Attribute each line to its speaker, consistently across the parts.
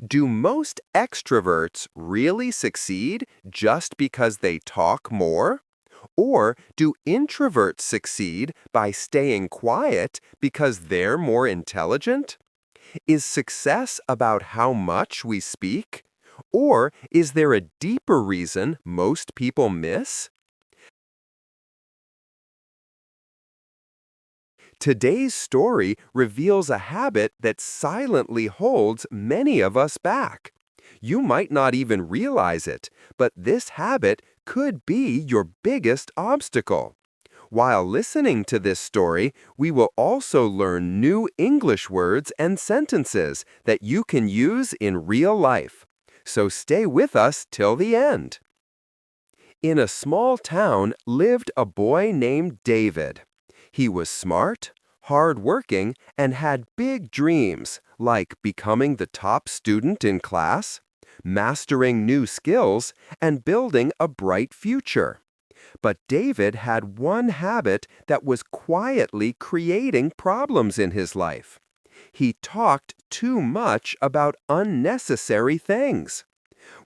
Speaker 1: Do most extroverts really succeed just because they talk more? Or do introverts succeed by staying quiet because they're more intelligent? Is success about how much we speak? Or is there a deeper reason most people miss? Today's story reveals a habit that silently holds many of us back. You might not even realize it, but this habit could be your biggest obstacle. While listening to this story, we will also learn new English words and sentences that you can use in real life. So stay with us till the end. In a small town lived a boy named David. He was smart, hardworking, and had big dreams like becoming the top student in class, mastering new skills, and building a bright future. But David had one habit that was quietly creating problems in his life. He talked too much about unnecessary things.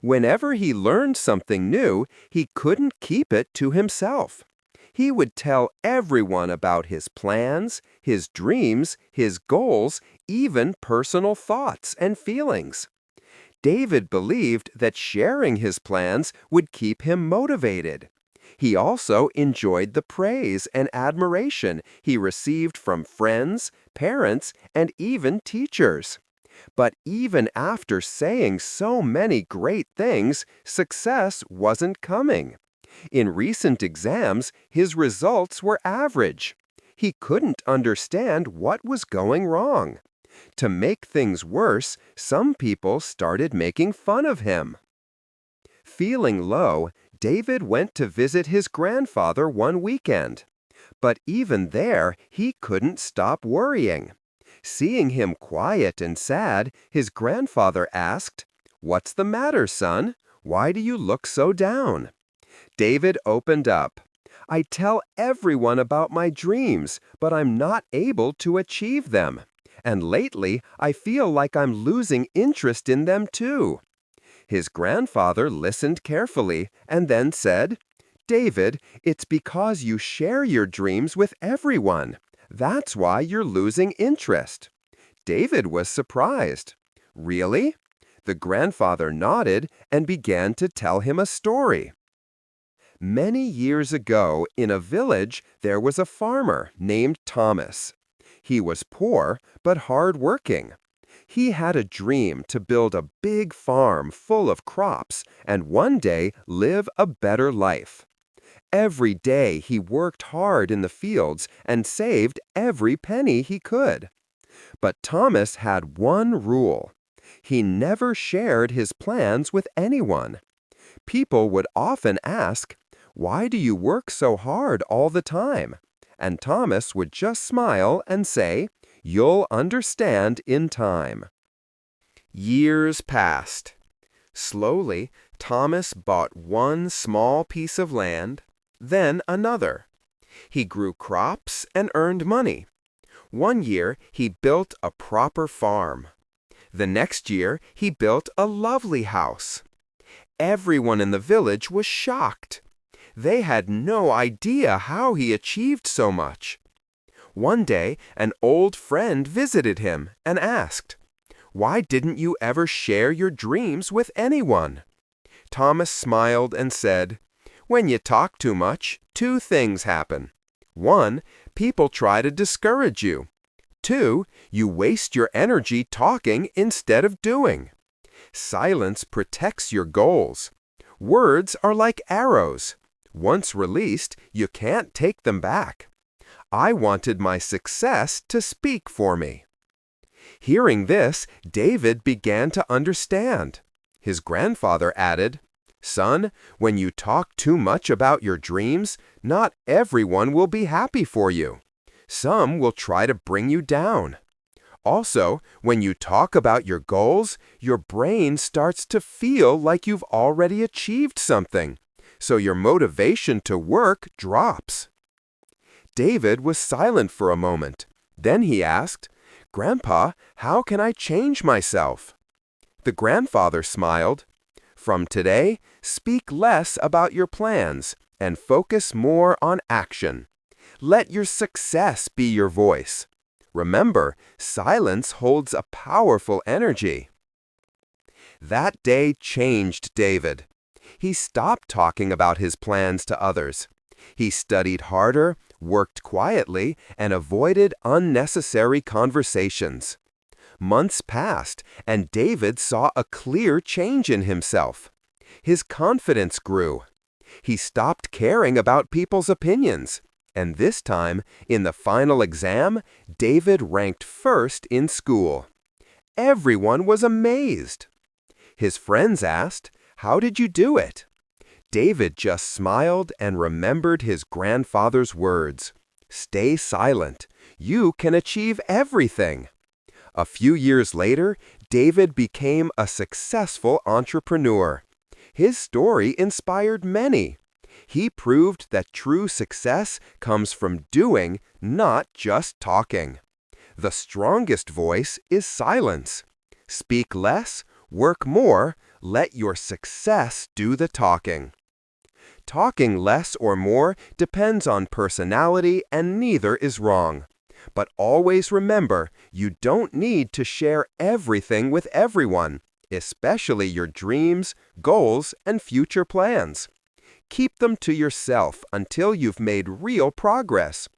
Speaker 1: Whenever he learned something new, he couldn't keep it to himself. He would tell everyone about his plans, his dreams, his goals, even personal thoughts and feelings. David believed that sharing his plans would keep him motivated. He also enjoyed the praise and admiration he received from friends, parents, and even teachers. But even after saying so many great things, success wasn't coming. In recent exams, his results were average. He couldn't understand what was going wrong. To make things worse, some people started making fun of him. Feeling low, David went to visit his grandfather one weekend. But even there, he couldn't stop worrying. Seeing him quiet and sad, his grandfather asked, "What's the matter, son? Why do you look so down?" David opened up. "I tell everyone about my dreams, but I'm not able to achieve them. And lately, I feel like I'm losing interest in them too." His grandfather listened carefully and then said, "David, it's because you share your dreams with everyone. That's why you're losing interest." David was surprised. "Really?" The grandfather nodded and began to tell him a story. Many years ago, in a village, there was a farmer named Thomas. He was poor, but hardworking. He had a dream to build a big farm full of crops and one day live a better life. Every day he worked hard in the fields and saved every penny he could. But Thomas had one rule. He never shared his plans with anyone. People would often ask, "Why do you work so hard all the time?" And Thomas would just smile and say, "You'll understand in time." Years passed. Slowly, Thomas bought one small piece of land, then another. He grew crops and earned money. One year, he built a proper farm. The next year, he built a lovely house. Everyone in the village was shocked. They had no idea how he achieved so much. One day, an old friend visited him and asked, "Why didn't you ever share your dreams with anyone?" Thomas smiled and said, "When you talk too much, two things happen. One, people try to discourage you. Two, you waste your energy talking instead of doing. Silence protects your goals. Words are like arrows. Once released, you can't take them back. I wanted my success to speak for me." Hearing this, David began to understand. His grandfather added, "Son, when you talk too much about your dreams, not everyone will be happy for you. Some will try to bring you down. Also, when you talk about your goals, your brain starts to feel like you've already achieved something, so your motivation to work drops." David was silent for a moment. Then he asked, "Grandpa, how can I change myself?" The grandfather smiled. From today, speak less about your plans and focus more on action. Let your success be your voice. Remember, silence holds a powerful energy. That day changed David. He stopped talking about his plans to others. He studied harder, worked quietly, and avoided unnecessary conversations. Months passed, and David saw a clear change in himself. His confidence grew. He stopped caring about people's opinions. And this time, in the final exam, David ranked first in school. Everyone was amazed. His friends asked, "How did you do it?" David just smiled and remembered his grandfather's words. Stay silent. You can achieve everything. A few years later, David became a successful entrepreneur. His story inspired many. He proved that true success comes from doing, not just talking. The strongest voice is silence. Speak less, work more, let your success do the talking. Talking less or more depends on personality, and neither is wrong. But always remember, you don't need to share everything with everyone, especially your dreams, goals, and future plans. Keep them to yourself until you've made real progress.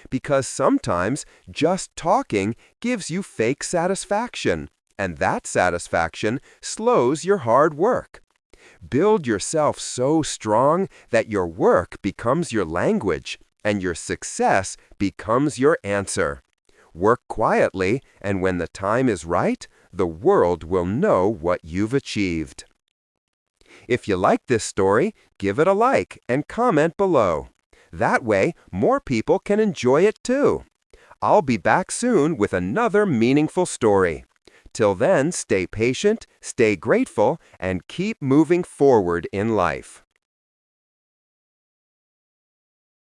Speaker 1: Because sometimes just talking gives you fake satisfaction, and that satisfaction slows your hard work. Build yourself so strong that your work becomes your language, and your success becomes your answer. Work quietly, and when the time is right, the world will know what you've achieved. If you like this story, give it a like and comment below. That way, more people can enjoy it too. I'll be back soon with another meaningful story. Till then, stay patient, stay grateful, and keep moving forward in life.